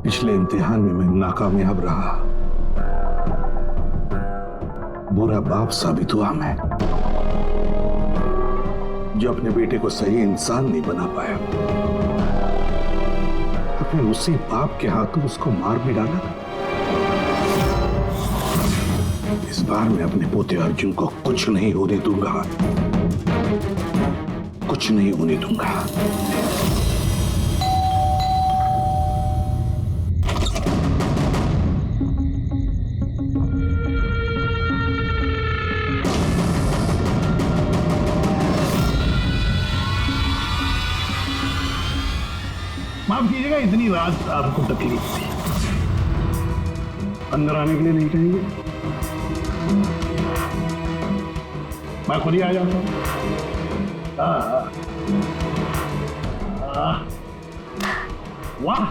पिछले इम्तिहान में मैं नाकामयाब रहा, बुरा बाप साबित हुआ मैं, जो अपने बेटे को सही इंसान नहीं बना पाया। अपने उसी बाप के हाथों उसको मार भी डाला। इस बार मैं अपने पोते अर्जुन को कुछ नहीं होने दूंगा, कुछ नहीं होने दूंगा। माफ कीजिएगा, इतनी रात आपको तकलीफ थी। अंदर आने के लिए नहीं कहेंगे, मैं खुद ही आ जाता हूँ। वाह,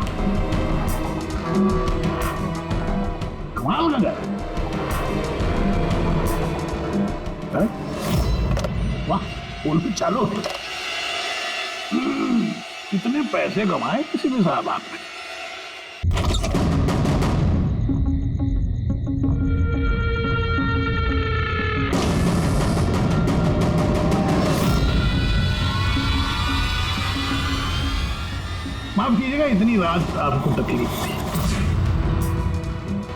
कमाल का घर है। वाह, उल्लू चालू है। कितने पैसे कमाए किसी भी साहब आपने। माफ कीजिएगा, इतनी रात आपको तकलीफ थी।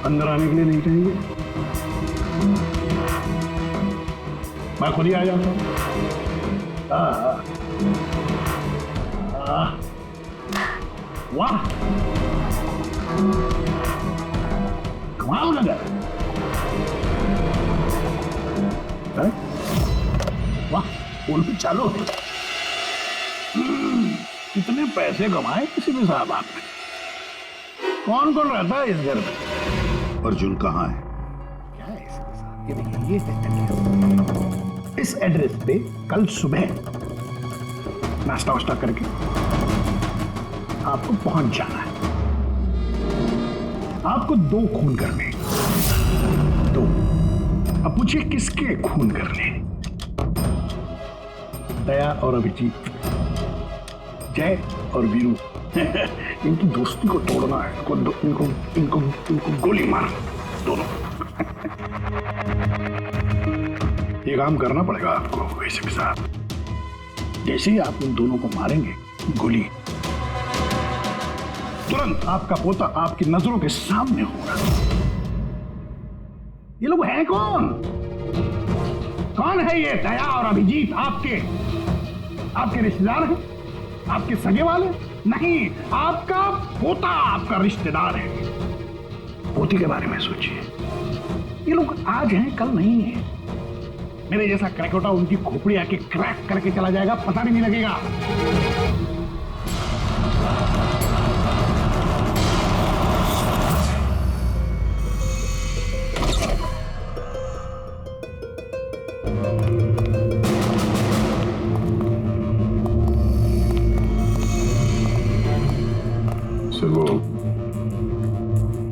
अंदर आने के लिए नहीं कहेंगे, मैं खुद ही आ जाता हूँ। वाह, कमाल का घर है। वाह, उल्लू चालू है। कितने पैसे कमाए किसी भी साहब आपने। कौन कौन रहता है इस घर में? अर्जुन कहाँ है? क्या है इसके साथ? ये देखिए, ये इस एड्रेस पे कल सुबह नाश्ता वाश्ता करके आपको पहुंच जाना है। आपको 2 खून करने, 2। अब पूछिए किसके खून करने? दया और अभिजीत, जय और वीरू। इनकी दोस्ती को तोड़ना है। इनको गोली मार दोनों। ये काम करना पड़ेगा आपको वैसे के साथ। जैसे ही आप उन दोनों को मारेंगे गोली, तुरंत आपका पोता आपकी नजरों के सामने होगा। ये लोग हैं कौन? कौन है ये दया और अभिजीत? आपके रिश्तेदार हैं? आपके सगे वाले? नहीं, आपका पोता आपका रिश्तेदार है। पोती के बारे में सोचिए। ये लोग आज हैं, कल नहीं है। मेरे जैसा क्रैकोटा उनकी खोपड़ी आके क्रैक करके चला जाएगा, पता भी नहीं लगेगा। सर, वो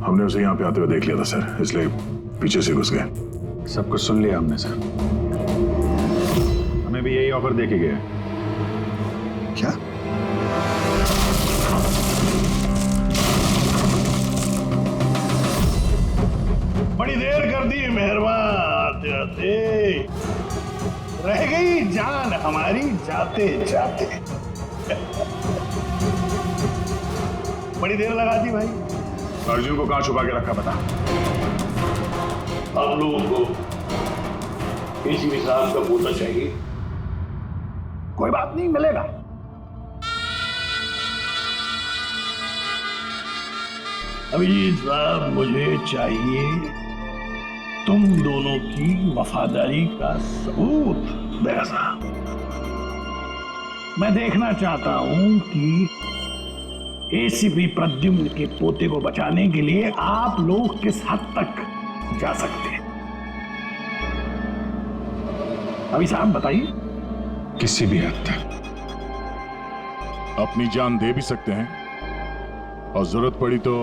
हमने उसे यहाँ पे आते हुए देख लिया था सर, इसलिए पीछे से घुस गए। सब कुछ सुन लिया हमने सर। हमें भी यही ऑफर दे के गया। क्या? बड़ी देर कर दी मेहरबान, आते आते रह गई जान हमारी जाते जाते। बड़ी देर लगा दी भाई। अर्जुन को कहाँ छुपा के रखा पता? आप लोगों को एसीपी साहब का पोता चाहिए। कोई बात नहीं, मिलेगा। अभिजीत साहब, मुझे चाहिए तुम दोनों की वफादारी का सबूत। दया साहब, मैं देखना चाहता हूं कि एसीपी प्रद्युम्न के पोते को बचाने के लिए आप लोग किस हद तक जा सकते हैं। अभी साहब बताइए। किसी भी हद तक। अपनी जान दे भी सकते हैं और जरूरत पड़ी तो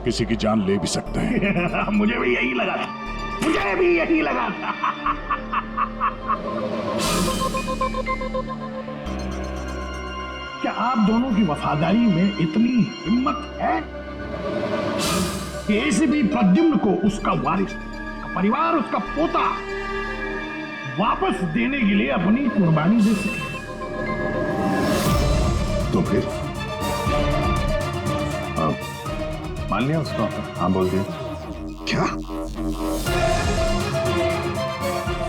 किसी की जान ले भी सकते हैं। मुझे भी यही लगा था, मुझे भी यही लगा था। क्या आप दोनों की वफादारी में इतनी हिम्मत है कि एसीपी प्रद्युम्न को उसका वारिस, उसका परिवार, उसका पोता वापस देने के लिए अपनी कुर्बानी दे सके। तो फिर मान लिया उसको? हाँ बोल दिया। क्या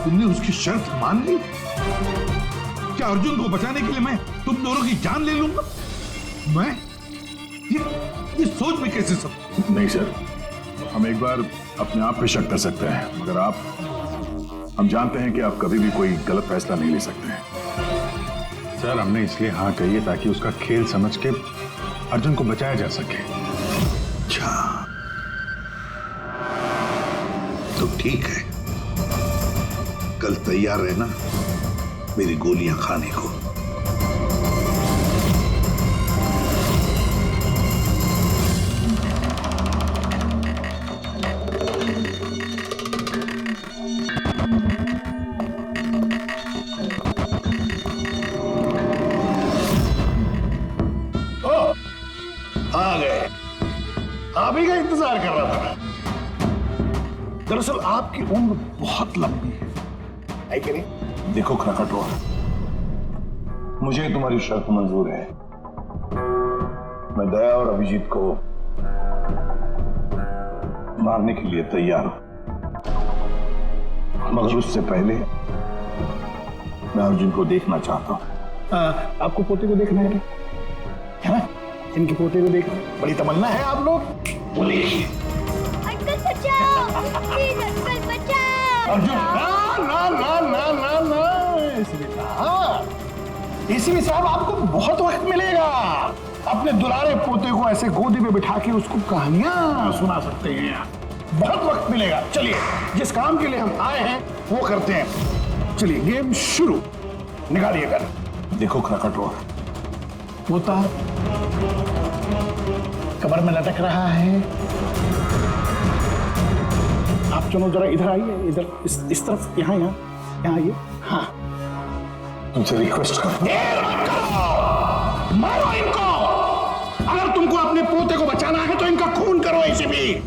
तुमने उसकी शर्त मान ली? क्या अर्जुन को बचाने के लिए मैं तुम दोनों की जान ले लूंगा? मैं ये सोच में कैसे सब? नहीं सर, हम एक बार अपने आप पे शक कर सकते हैं, मगर हम जानते हैं कि आप कभी भी कोई गलत फैसला नहीं ले सकते हैं। सर हमने इसलिए हाँ कही है ताकि उसका खेल समझ के अर्जुन को बचाया जा सके। अच्छा तो ठीक है, कल तैयार रहना मेरी गोलियां खाने को। आ गए, आप ही का इंतजार कर रहा था। दरअसल आपकी उम्र बहुत लंबी है कि नहीं? देखो खरकटवा, मुझे तुम्हारी शर्त मंजूर है। मैं दया और अभिजीत को मारने के लिए तैयार हूं, मगर उससे पहले मैं अर्जुन को देखना चाहता हूं। आपको पोते को देखना है ना? इनके पोते को देखना बड़ी तमन्ना है आप लोग। बोलिए अंकल बचाओ, प्लीज अंकल बचाओ। अर्जुन, ना ना ना ना ना ना, एसीपी साहब आपको बहुत वक्त मिलेगा। अपने दुलारे पोते को ऐसे गोदी में बिठा के उसको कहानियां सुना सकते हैं, बहुत वक्त मिलेगा। चलिए, जिस काम के लिए हम आए हैं वो करते हैं। चलिए गेम शुरू, निकालिए कर। देखो खरकटवा, पोता कमर में लटक रहा है। आप दोनों जरा इधर आइए, इधर इस तरफ, यहाँ यहाँ यहाँ आइए। हाँ, तुमसे रिक्वेस्ट करता हूं, मारो इनको। अगर तुमको अपने पोते को बचाना है तो इनका खून करो। इसे भी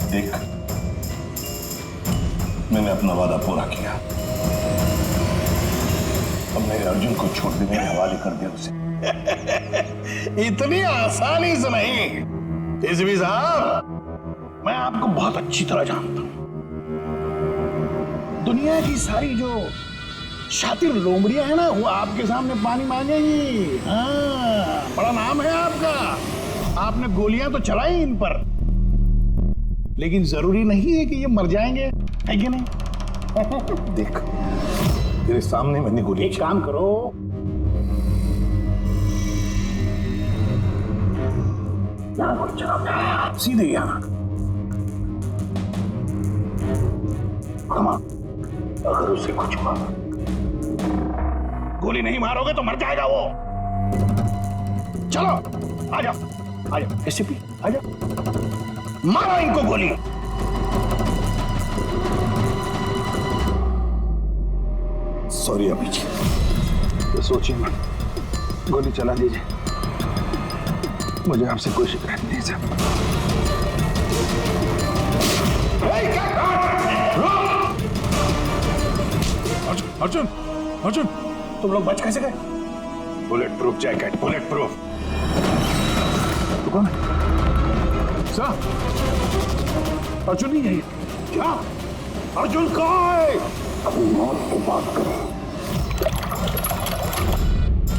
देख, मैंने अपना वादा पूरा किया। अब मेरे अर्जुन को छोड़ दे, मेरे हवाले कर दे उसे। इतनी आसानी से नहीं एसीपी साहब, मैं आपको बहुत अच्छी तरह जानता हूं। दुनिया की सारी जो शातिर लोमड़ियां है ना, वो आपके सामने पानी मांगेगी। हाँ, बड़ा नाम है आपका, आपने गोलियां तो चलाई इन पर, लेकिन जरूरी नहीं है कि ये मर जाएंगे, है कि नहीं? देख, तेरे सामने मैंने गोली। एक काम करो, यहाँ गोली चलाओ, सीधे यहाँ। कमा, अगर उसे कुछ हुआ, गोली नहीं मारोगे तो मर जाएगा वो। चलो आ जाओ, आ जाओ एसीपी, आ जाओ, मारो इनको गोली। सॉरी अभिजीत, तो सोचिए मत, गोली चला दीजिए, मुझे आपसे कोई शिकायत नहीं सर। अर्जुन, अर्जुन, तुम लोग बच कैसे गए? Bullet proof jacket, bullet proof. तू कौन है? सर, अर्जुन नहीं है ये। क्या? अर्जुन कहाँ है? अपनी मौत की बात करो।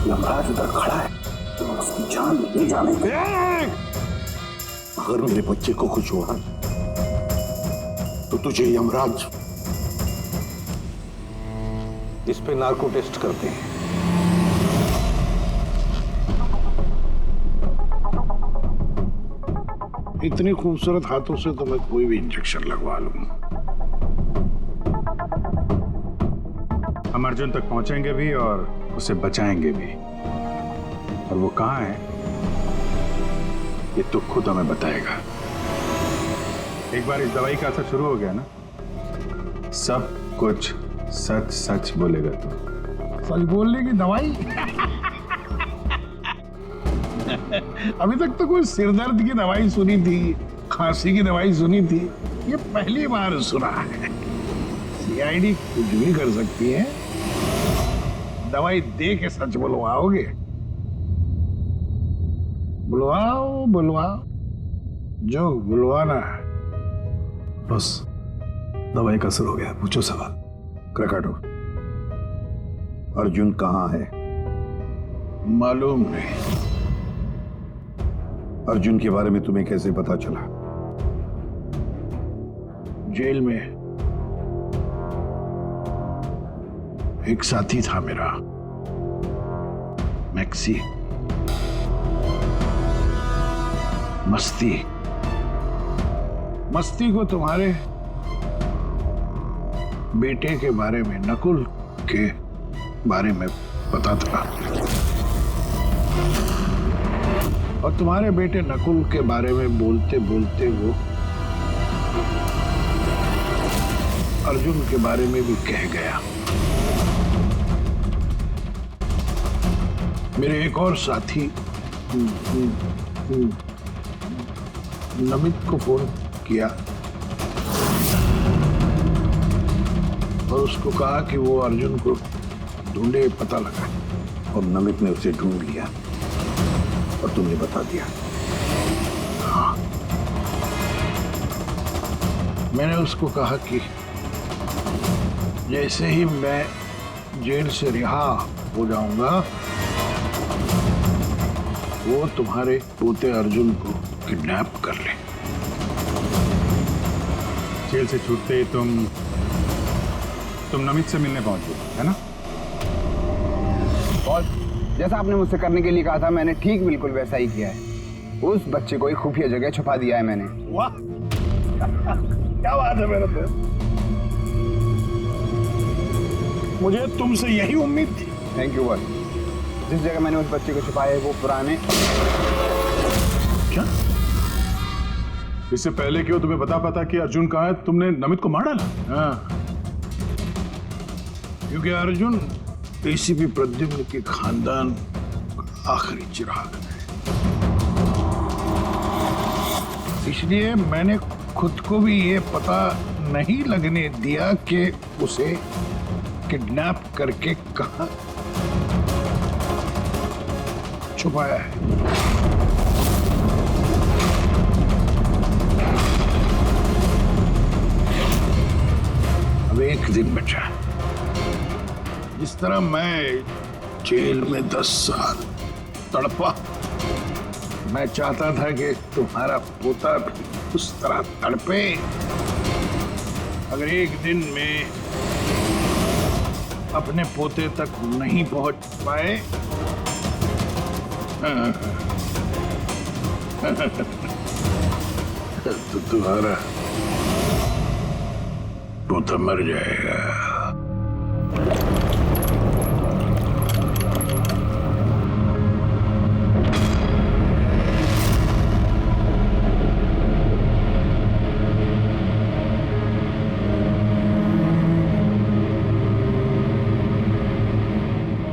यमराज उधर खड़ा है, तो उसकी जान ले जाने दे। अगर मेरे बच्चे को कुछ हुआ तो तुझे यमराज इस पे नार्को टेस्ट करते हैं। इतनी खूबसूरत हाथों से तो मैं कोई भी इंजेक्शन लगवा लूंगा। हम अर्जुन तक पहुंचेंगे भी और उसे बचाएंगे भी। और वो कहाँ है ये तो खुद हमें बताएगा। एक बार इस दवाई का असर शुरू हो गया ना, सब कुछ सच सच बोलेगा तू। सच बोलने की दवाई? अभी तक तो कोई सिरदर्द की दवाई सुनी थी, खांसी की दवाई सुनी थी, ये पहली बार सुना है। सीआईडी कुछ भी कर सकती है। दवाई दे के सच बुलवाओगे? बुलवाओ बुलवाओ, जो बुलवाना है। बस दवाई का असर हो गया, पूछो सवाल। क्रकाटो, अर्जुन कहाँ है? मालूम नहीं। अर्जुन के बारे में तुम्हें कैसे पता चला? जेल में एक साथी था मेरा, मैक्सी। मस्ती को तुम्हारे बेटे के बारे में, नकुल के बारे में पता था, और तुम्हारे बेटे नकुल के बारे में बोलते बोलते वो अर्जुन के बारे में भी कह गया। मेरे एक और साथी नमित को फोन किया और उसको कहा कि वो अर्जुन को ढूंढे, पता लगा। और नमित ने उसे ढूंढ लिया और तुमने बता दिया? हाँ, मैंने उसको कहा कि जैसे ही मैं जेल से रिहा हो जाऊंगा, वो तुम्हारे पोते अर्जुन को किडनैप कर ले। जेल से छूटते ही तुम नमित से मिलने पहुंच गए, है ना? और जैसा आपने मुझसे करने के लिए कहा था, मैंने ठीक बिल्कुल वैसा ही किया है। उस बच्चे को एक खुफिया जगह छुपा दिया है मैंने। वाह, क्या बात है मेरे दोस्त। मुझे तुमसे यही उम्मीद थी। Thank you boss. जिस जगह मैंने उस बच्चे को छुपाया है वो पुराने। क्या? इससे पहले क्यों तुम्हें पता कि अर्जुन कहाँ है, तुमने नमित को मार डाला? हाँ, क्योंकि अर्जुन एसीपी प्रद्युम्न के खानदान का आखिरी चिराग है। इसलिए मैंने खुद को भी ये पता नहीं लगने दिया कि उसे किडनैप करके कहां छुपाया है। अब एक दिन बचा। जिस तरह मैं जेल में 10 साल तड़पा, मैं चाहता था कि तुम्हारा पोता भी उस तरह तड़पे। अगर एक दिन में अपने पोते तक नहीं पहुंच पाए तो तुम्हारा पोता मर जाएगा।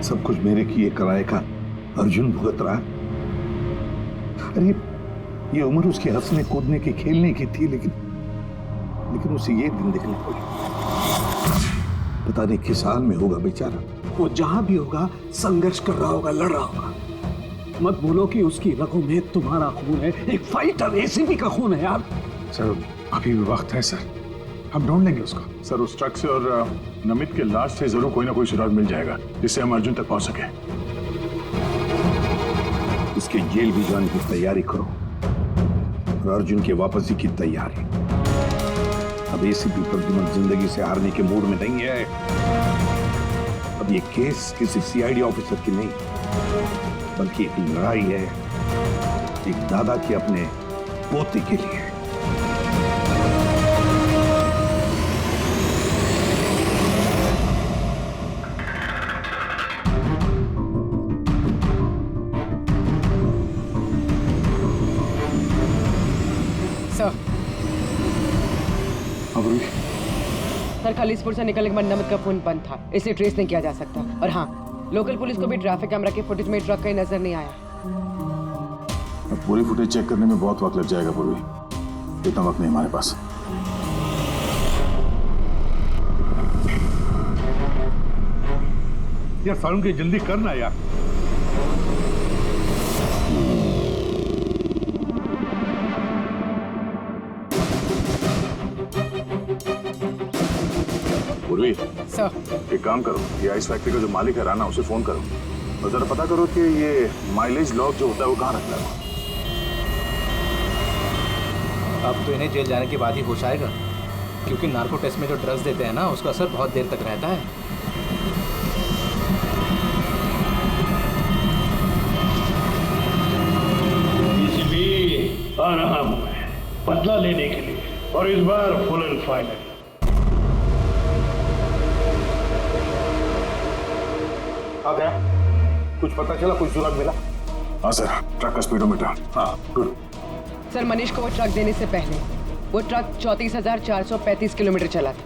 सब कुछ मेरे किए कराए का अर्जुन भुगत रहा। अरे ये उम्र उसके हंसने कूदने की, खेलने की थी, लेकिन उसे ये दिन देखने को पता नहीं किस हाल में होगा बेचारा। वो जहां भी होगा संघर्ष कर रहा होगा, लड़ रहा होगा। मत भूलो कि उसकी रगों में तुम्हारा खून है, एक फाइटर एसीपी का खून है यार। सर अभी भी वक्त है सर, हम ढूंढ लेंगे उसको। सर उस ट्रक से और नमित के लाश से जरूर कोई ना कोई सुराग मिल जाएगा जिससे हम अर्जुन तक पहुंच सके। इसके जेल भी जाने की तैयारी करो और अर्जुन के वापसी की तैयारी। अब एसीपी प्रद्युम्न जिंदगी से हारने के मूड में नहीं है। अब ये केस किसी सीआईडी ऑफिसर की नहीं, बल्कि एक लड़ाई है एक दादा के अपने पोते के लिए। सर खलीसपुर से निकलने के बाद नमित का फोन बंद था, इसलिए ट्रेस नहीं किया जा सकता। और हाँ, लोकल पुलिस को भी ट्रैफिक कैमरा के फुटेज में ट्रक कहीं नजर नहीं आया। पूरी फुटेज चेक करने में बहुत वक्त लग जाएगा पूर्वी, इतना वक्त नहीं हमारे पास। यार सारुण की जल्दी करना यार। पूर्वी, सर एक काम करो, ये आइस फैक्ट्री का जो मालिक है राना, उसे फोन करो और जरा पता करो कि ये माइलेज लॉग जो होता है वो कहाँ रखता है। अब तो इन्हें जेल जाने के बाद ही होश आएगा, क्योंकि नार्को टेस्ट में जो ड्रग्स देते हैं ना, उसका असर बहुत देर तक रहता है। आ रहा हूं बदला लेने के लिए, और इस बार फुल एंड फाइनल। आ गया, कुछ पता चला, कुछ सुराग मिला? हाँ सर, ट्रक का स्पीडोमीटर। हाँ गुड। सर मनीष को वो ट्रक देने से पहले वो ट्रक 34,435 किलोमीटर चला था।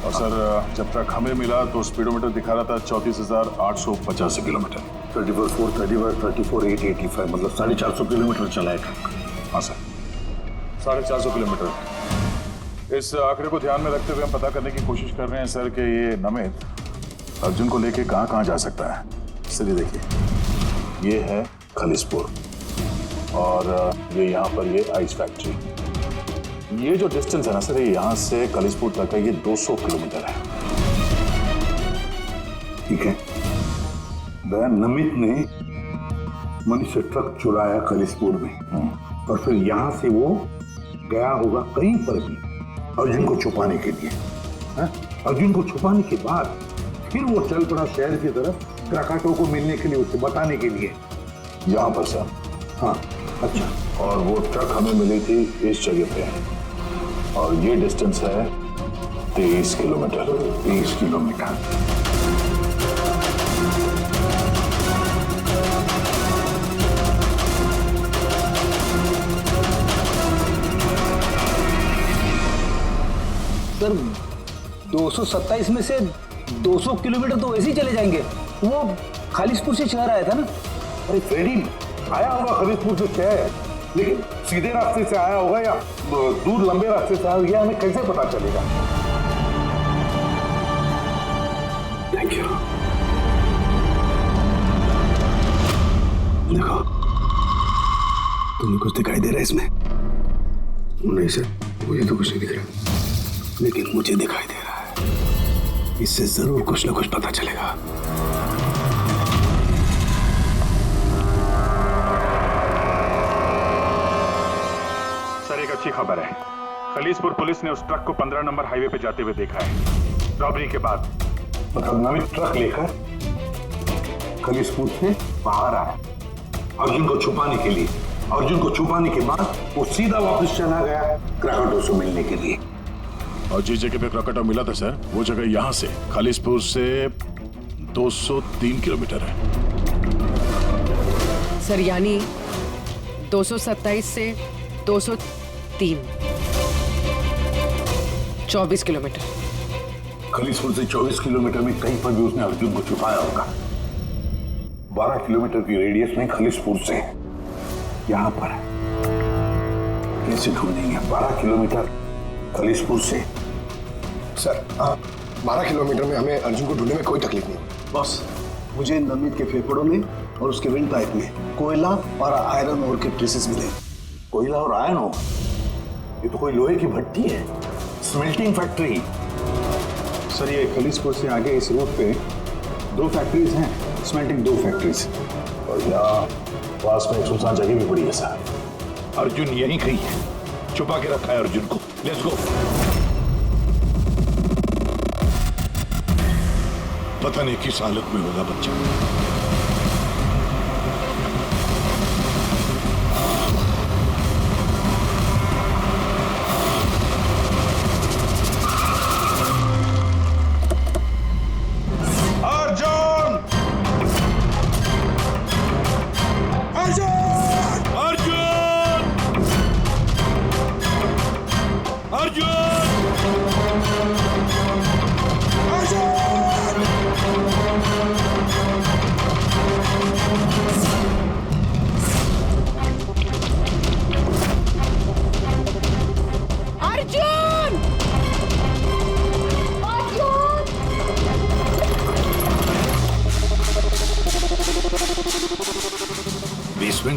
और सर जब ट्रक हमें मिला तो स्पीडोमीटर दिखा रहा था 34,885 किलोमीटर। 34,885 मतलब 450 किलोमीटर चला है ट्रक। हाँ सर, 450 किलोमीटर। इस आंकड़े को ध्यान में रखते हुए हम पता करने की कोशिश कर रहे हैं सर कि ये नमित अर्जुन को लेके कहाँ कहाँ जा सकता है। सर ये देखिए, ये है खलीसपुर और ये यहाँ पर ये आइस फैक्ट्री। ये जो डिस्टेंस है ना सर, ये यहाँ से खलीसपुर तक है, ये 200 किलोमीटर है। ठीक है, नमित ने मनीष से ट्रक चुराया खलीसपुर में और फिर यहां से वो गया होगा कहीं पर भी अर्जुन को छुपाने के लिए। अर्जुन को छुपाने के बाद फिर वो चल पड़ा शहर की तरफ क्राकाटो को मिलने के लिए, उसे बताने के लिए। यहाँ पर सर। हाँ अच्छा। और वो ट्रक हमें मिली थी इस जगह पे और ये डिस्टेंस है 23 किलोमीटर। 23 किलोमीटर। सर 227 में से 200 किलोमीटर तो वैसे ही चले जाएंगे। वो खालिसपुर से शहर आया था ना। अरे फ्रेडी आया होगा खलीसपुर से शहर, लेकिन सीधे रास्ते से आया होगा या दूर लंबे रास्ते से आया होगा, हमें कैसे पता चलेगा? Thank you. देखो, तुम्हें कुछ दिखाई दे रहा है इसमें? नहीं सर, मुझे तो कुछ नहीं दिख रहा, लेकिन मुझे दिखाई दे रहा है। इससे जरूर कुछ ना कुछ पता चलेगा। सर एक अच्छी खबर है, खलीसपुर पुलिस ने उस ट्रक को 15 नंबर हाईवे पे जाते हुए देखा है रॉबरी के बाद। मतलब नमित ट्रक लेकर खलीसपुर से बाहर आया अर्जुन को छुपाने के लिए। अर्जुन को छुपाने के बाद वो सीधा वापस चला गया क्राकाटो से मिलने के लिए। और जिस जगह पे क्राकाटो मिला था सर, वो जगह यहाँ से खलीसपुर से 203 किलोमीटर है। सर यानी 227 से 203, 24 किलोमीटर। खलीसपुर से 24 किलोमीटर में कहीं पर भी उसने अर्जुन को छुपाया होगा। 12 किलोमीटर की रेडियस में खलीसपुर से यहां पर है। कैसे ढूंढेंगे 12 किलोमीटर खलीसपुर से? सर 12 किलोमीटर में हमें अर्जुन को ढूंढने में कोई तकलीफ नहीं। बॉस, मुझे नमित के फेफड़ों में और उसके विंड पाइप में कोयला और आयरन ओर के ट्रेसेस मिले। कोयला और आयरन हो? ये तो कोई लोहे की भट्टी है, स्मेल्टिंग फैक्ट्री। सर ये खलीसपुर से आगे इस रूट पे 2 फैक्ट्रीज हैं, स्मेल्टिंग 2 फैक्ट्रीज। और यहाँ पास में एक सुनसान जगह भी पड़ी है सर। अर्जुन यहीं कहीं है, छुपा के रखा है अर्जुन को। Let's go. पता नहीं किस हालत में होगा बच्चा। अर्जुन! अर्जुन! अर्जुन!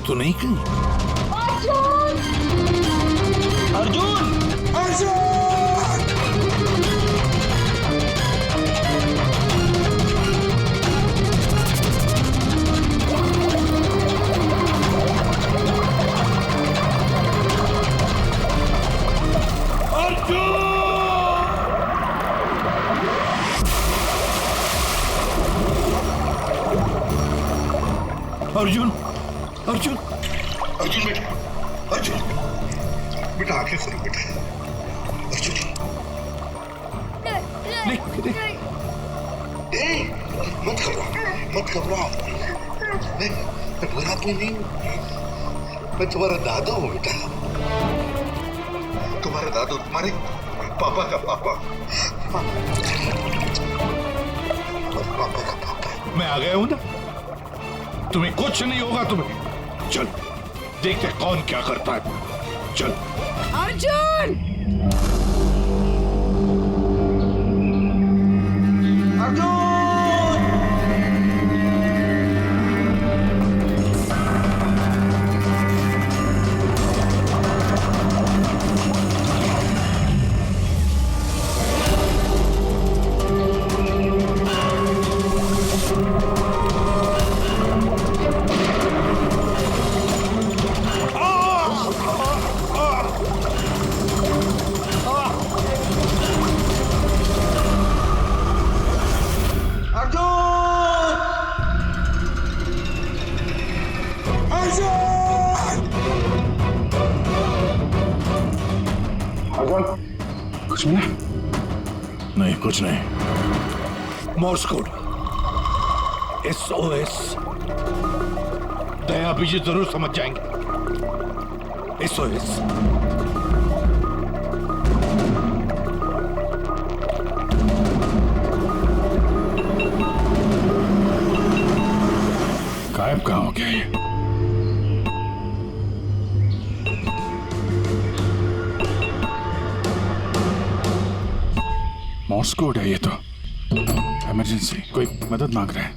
तो नहीं कहीं? अर्जुन, अर्जुन, अर्जुन बेटा, अर्जुन बेटा, आंखें खोलो बेटा। अर्जुन मत घबराओ, मत घबराओ। मैं बुरा आदमी नहीं हूँ, मैं तुम्हारा दादा हूँ बेटा। तुम्हारा दादा, तुम्हारे पापा का पापा, पापा का पापा। मैं आ गया हूं ना, तुम्हें कुछ नहीं होगा। तुम्हें चल देखते कौन क्या करता है। चल अर्जुन! कुछ नहीं, कुछ नहीं। Morse code SOS। दया भी जरूर समझ जाएंगे। SOS। गायब कहाँ हो गया ये? मॉर्स कोड है ये तो। इमरजेंसी, कोई मदद मांग रहा है।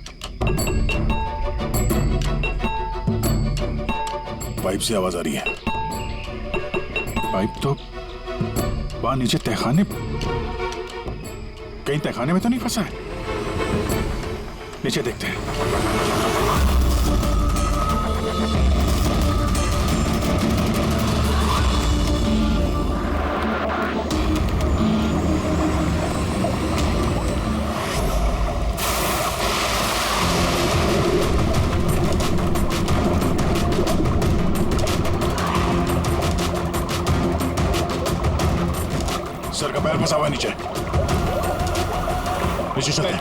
पाइप से आवाज आ रही है। पाइप तो वहां नीचे तहखाने, कहीं तहखाने में तो नहीं फंसा है। नीचे देखते हैं। सर का पैर फंसा हुआ नीचे। नीचे चलते हैं।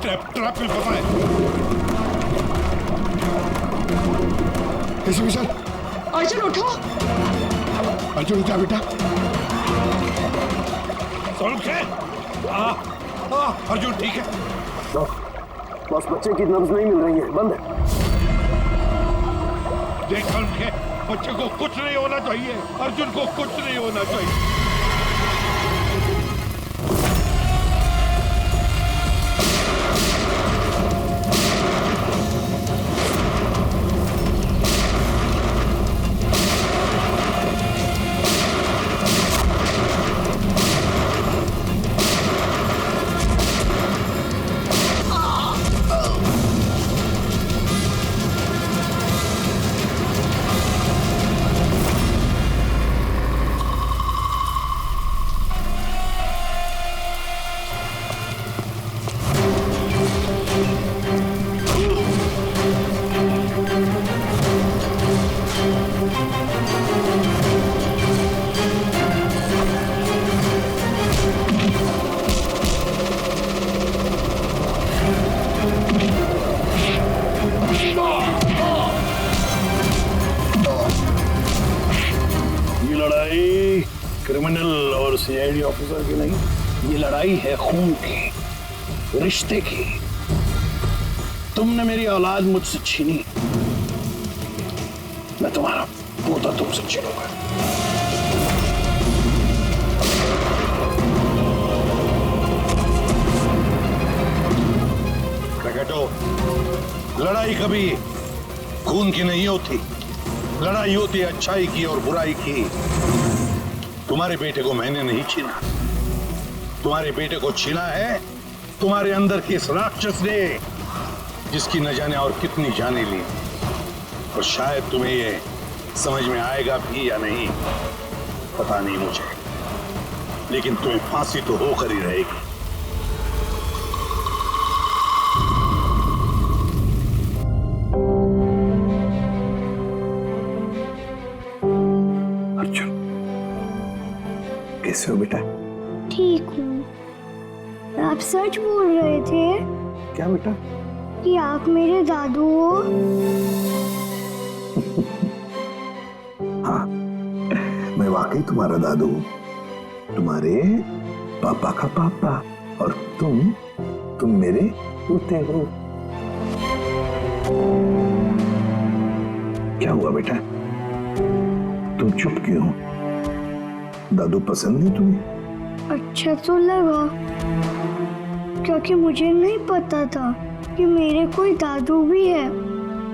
ट्रैप में फंसा है। कैसे विशाल? अर्जुन उठो। अर्जुन उठा बेटा। अर्जुन ठीक है? बस बच्चे की नब्ज नहीं मिल रही है, बंद है। देख के बच्चे को कुछ नहीं होना चाहिए। अर्जुन को कुछ नहीं होना चाहिए। क्रिमिनल और CID ऑफिसर की नहीं, ये लड़ाई है खून की, रिश्ते की। तुमने मेरी औलाद मुझसे छीनी, मैं तुम्हारा पोता तुमसे छीनूंगा। लड़ाई कभी खून की नहीं होती, लड़ाई होती है अच्छाई की और बुराई की। तुम्हारे बेटे को मैंने नहीं छीना, तुम्हारे बेटे को छीना है तुम्हारे अंदर के इस राक्षस ने, जिसकी न जाने और कितनी जाने ली। और शायद तुम्हें ये समझ में आएगा भी या नहीं पता नहीं मुझे, लेकिन तुम्हें फांसी तो होकर ही रहेगी। अर्जुन, कैसे हो बेटा? ठीक हूँ। आप सच बोल रहे थे क्या बेटा? कि आप मेरे दादू हो? हाँ, मैं वाकई तुम्हारा दादू हूँ, तुम्हारे पापा का पापा, और तुम मेरे पोते हो। क्या हुआ बेटा, तुम चुप क्यों हो? दादू पसंद नहीं तुम्हें? अच्छा तो लगा, क्योंकि मुझे नहीं पता था कि मेरे कोई दादू भी है।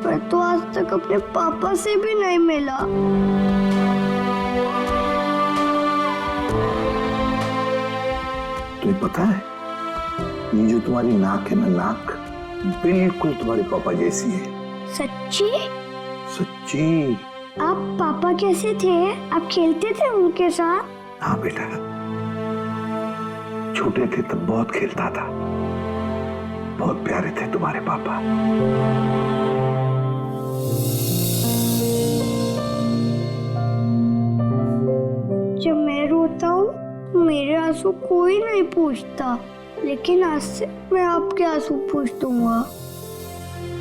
पर तो आज तक अपने पापा से भी नहीं मिला। तुम्हें पता है, ये जो तुम्हारी नाक है ना, नाक बिल्कुल तुम्हारे पापा जैसी है। सच्ची? सच्ची। आप पापा कैसे थे? आप खेलते थे उनके साथ? हाँ बेटा, छोटे थे तब बहुत खेलता था। बहुत प्यारे थे तुम्हारे पापा। जब मैं रोता हूँ मेरे आंसू कोई नहीं पूछता, लेकिन आज से मैं आपके आंसू पूछ दूंगा।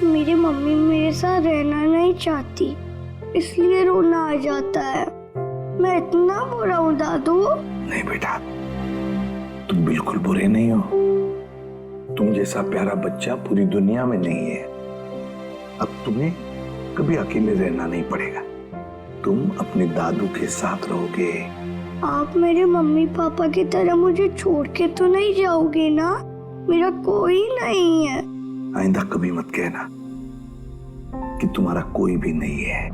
मेरी मम्मी मेरे साथ रहना नहीं चाहती, इसलिए रोना आ जाता है। मैं इतना बुरा हूँ दादू? नहीं बेटा, तुम बिल्कुल बुरे नहीं हो। तुम जैसा प्यारा बच्चा पूरी दुनिया में नहीं है। अब तुम्हें कभी अकेले रहना नहीं पड़ेगा, तुम अपने दादू के साथ रहोगे। आप मेरे मम्मी पापा की तरह मुझे छोड़ के तो नहीं जाओगे ना? मेरा कोई नहीं है। आइंदा कभी मत कहना कि तुम्हारा कोई भी नहीं है।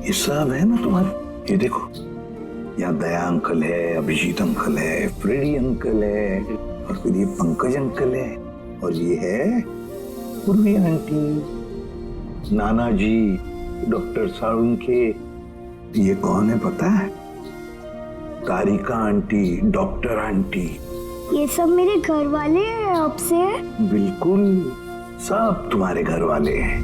ये सब है ना तुम्हारे। ये देखो, यहाँ दया अंकल है, अभिजीत अंकल है, फ्रेडी अंकल है, और फिर ये पंकज अंकल है, और ये है पूर्वी आंटी, नाना जी, डॉक्टर सारुण के। ये कौन है पता है? तारिका आंटी, डॉक्टर आंटी। ये सब मेरे घर वाले हैं आपसे? बिल्कुल, सब तुम्हारे घर वाले हैं।